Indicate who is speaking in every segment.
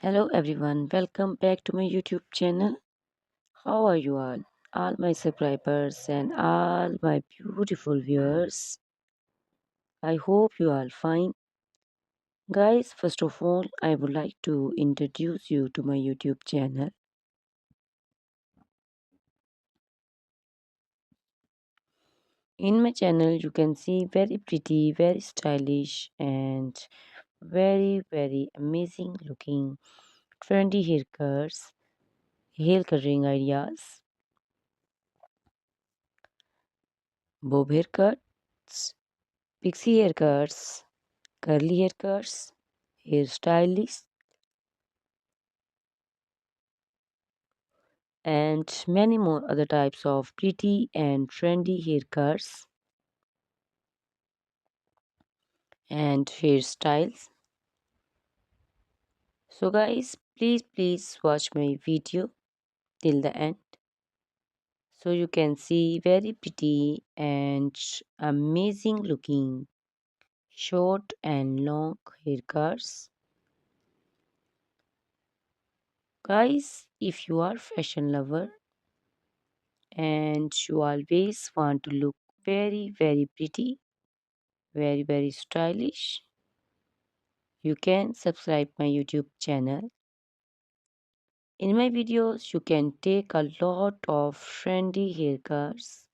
Speaker 1: Hello everyone, welcome back to my YouTube channel. How are you all my subscribers and all my beautiful viewers? I hope you are fine. Guys, first of all, I would like to introduce you to my YouTube channel. In my channel, you can see very pretty, very stylish, and very amazing looking trendy haircuts, hair coloring ideas, bob haircuts, pixie haircuts, curly haircuts, hairstylists, and many more other types of pretty and trendy haircuts and hairstyles. So, guys, please watch my video till the end so you can see very pretty and amazing looking short and long haircuts. Guys, if you are fashion lover and you always want to look very pretty, very stylish, you can subscribe my YouTube channel. In my videos, you can take a lot of trendy haircuts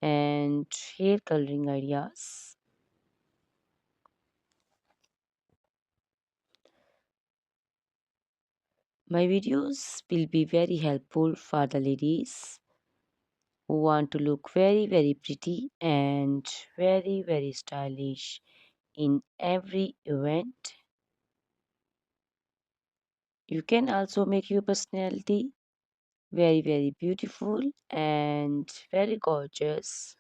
Speaker 1: and hair coloring ideas. My videos will be very helpful for the ladies who want to look very pretty and very stylish in every event. You can also make your personality very beautiful and very gorgeous.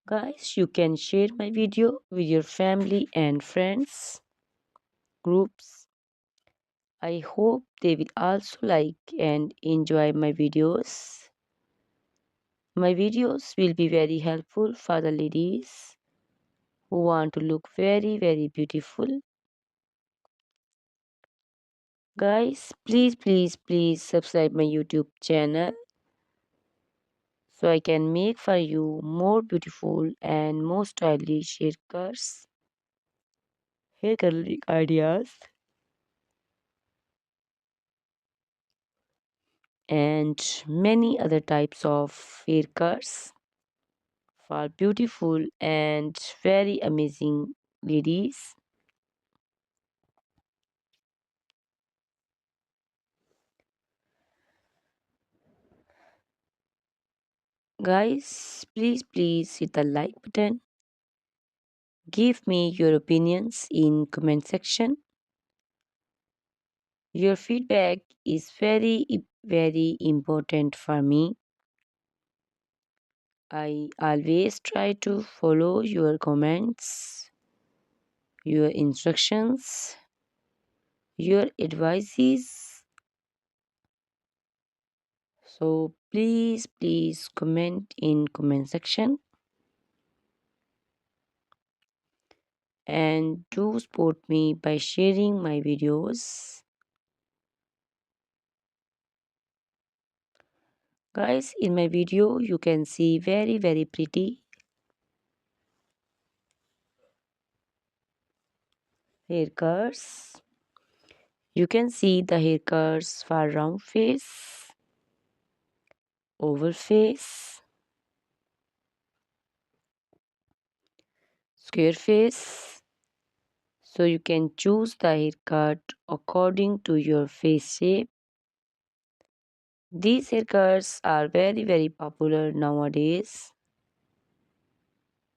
Speaker 1: Guys, you can share my video with your family and friends groups. I hope they will also like and enjoy my videos. My videos will be very helpful for the ladies who want to look very beautiful. Guys, please subscribe my YouTube channel so I can make for you more beautiful and more stylish haircuts, hair coloring ideas, and many other types of haircuts for beautiful and very amazing ladies. Guys, please hit the like button. Give me your opinions in comment section. Your feedback is very important for me. I always try to follow your comments, your instructions, your advices. So please comment in comment section and do support me by sharing my videos. Guys, in my video you can see very pretty haircuts. You can see the haircuts for round face, oval face, square face. So you can choose the haircut according to your face shape. These haircuts are very popular nowadays.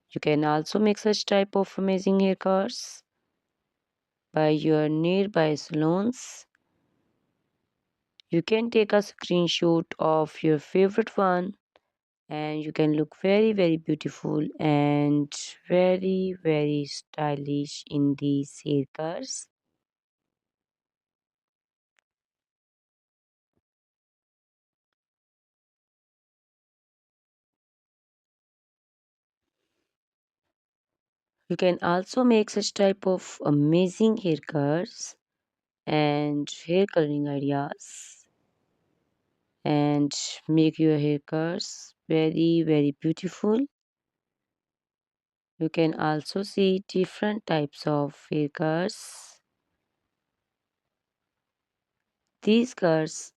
Speaker 1: You can also make such type of amazing haircuts by your nearby salons. You can take a screenshot of your favorite one and you can look very beautiful and very stylish in these haircuts. You can also make such type of amazing haircuts and hair coloring ideas and make your haircuts very beautiful. You can also see different types of haircuts. These cuts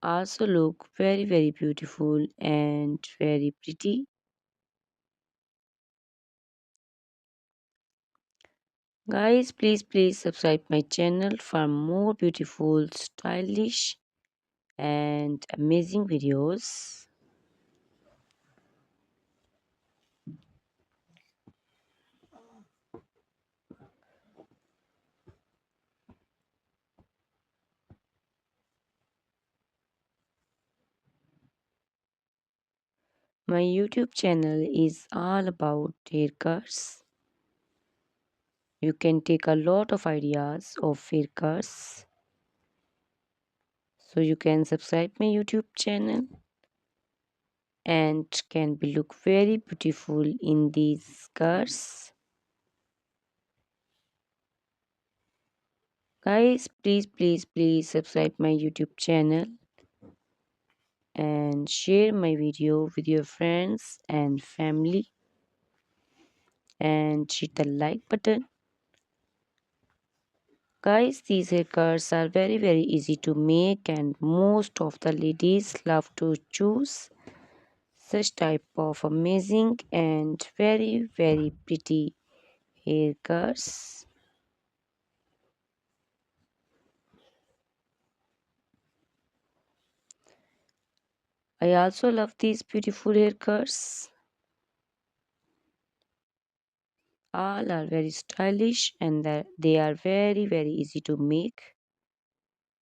Speaker 1: also look very beautiful and very pretty. Guys, please subscribe my channel for more beautiful, stylish and amazing videos. My YouTube channel is all about haircuts. You can take a lot of ideas of haircuts. So you can subscribe my YouTube channel and can be look very beautiful in these cars. Guys, please subscribe my YouTube channel and share my video with your friends and family and hit the like button. Guys, these haircuts are very easy to make and most of the ladies love to choose such type of amazing and very pretty haircuts. I also love these beautiful haircuts. All are very stylish and they are very easy to make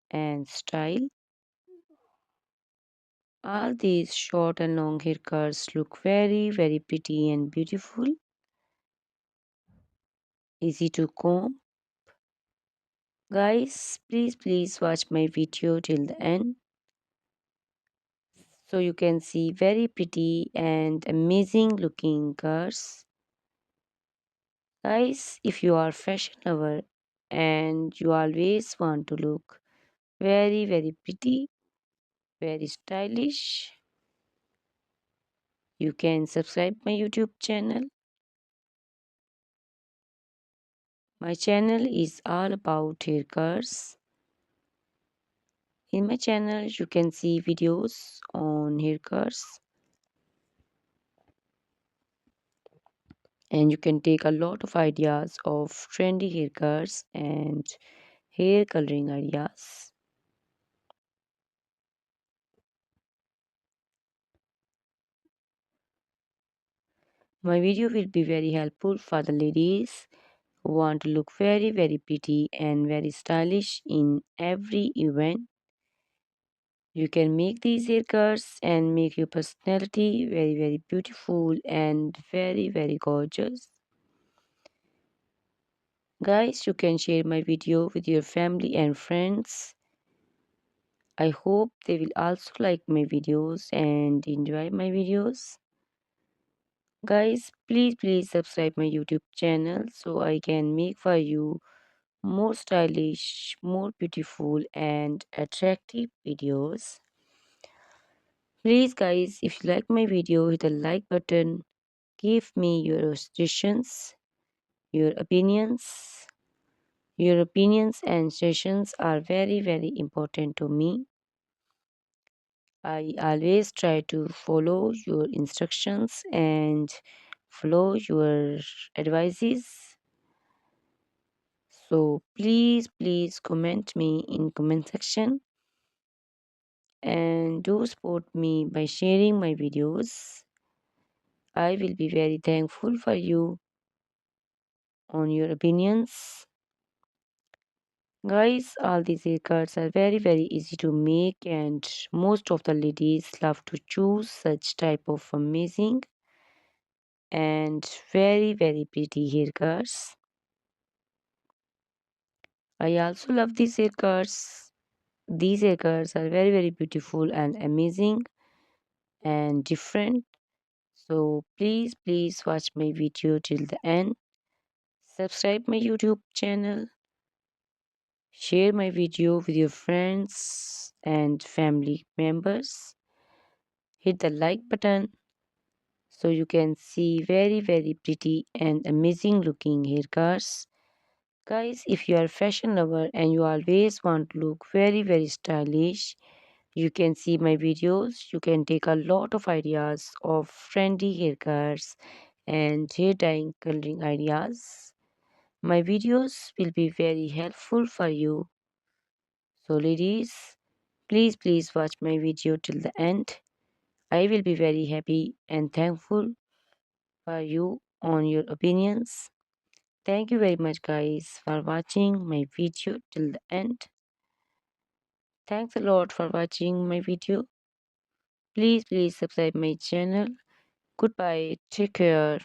Speaker 1: and style. All these short and long haircuts look very pretty and beautiful, easy to comb. Guys, please watch my video till the end so you can see very pretty and amazing looking cars. Guys, if you are fashion lover and you always want to look very pretty, very stylish, you can subscribe my YouTube channel. My channel is all about haircuts. In my channel, you can see videos on haircuts and you can take a lot of ideas of trendy haircuts and hair coloring ideas. My video will be very helpful for the ladies who want to look very pretty and very stylish in every event. You can make these haircuts and make your personality very beautiful and very gorgeous. Guys, you can share my video with your family and friends. I hope they will also like my videos and enjoy my videos. Guys, please subscribe my YouTube channel so I can make for you more stylish, more beautiful and attractive videos. Please guys, if you like my video, hit the like button. Give me your suggestions, your opinions. Your opinions and suggestions are very important to me. I always try to follow your instructions and follow your advices. So please comment me in comment section and do support me by sharing my videos. I will be very thankful for you on your opinions. Guys, all these haircuts are very easy to make and most of the ladies love to choose such type of amazing and very pretty haircuts. I also love these haircuts. These haircuts are very beautiful and amazing and different. So please watch my video till the end Subscribe my YouTube channel, share my video with your friends and family members. Hit the like button so you can see very pretty and amazing looking haircuts. Guys, if you are a fashion lover and you always want to look very stylish, you can see my videos. You can take a lot of ideas of trendy haircuts and hair dyeing coloring ideas. My videos will be very helpful for you. So ladies, please watch my video till the end. I will be very happy and thankful for you on your opinions. Thank you very much guys for watching my video till the end. Thanks a lot for watching my video. Please subscribe my channel. Goodbye. Take care.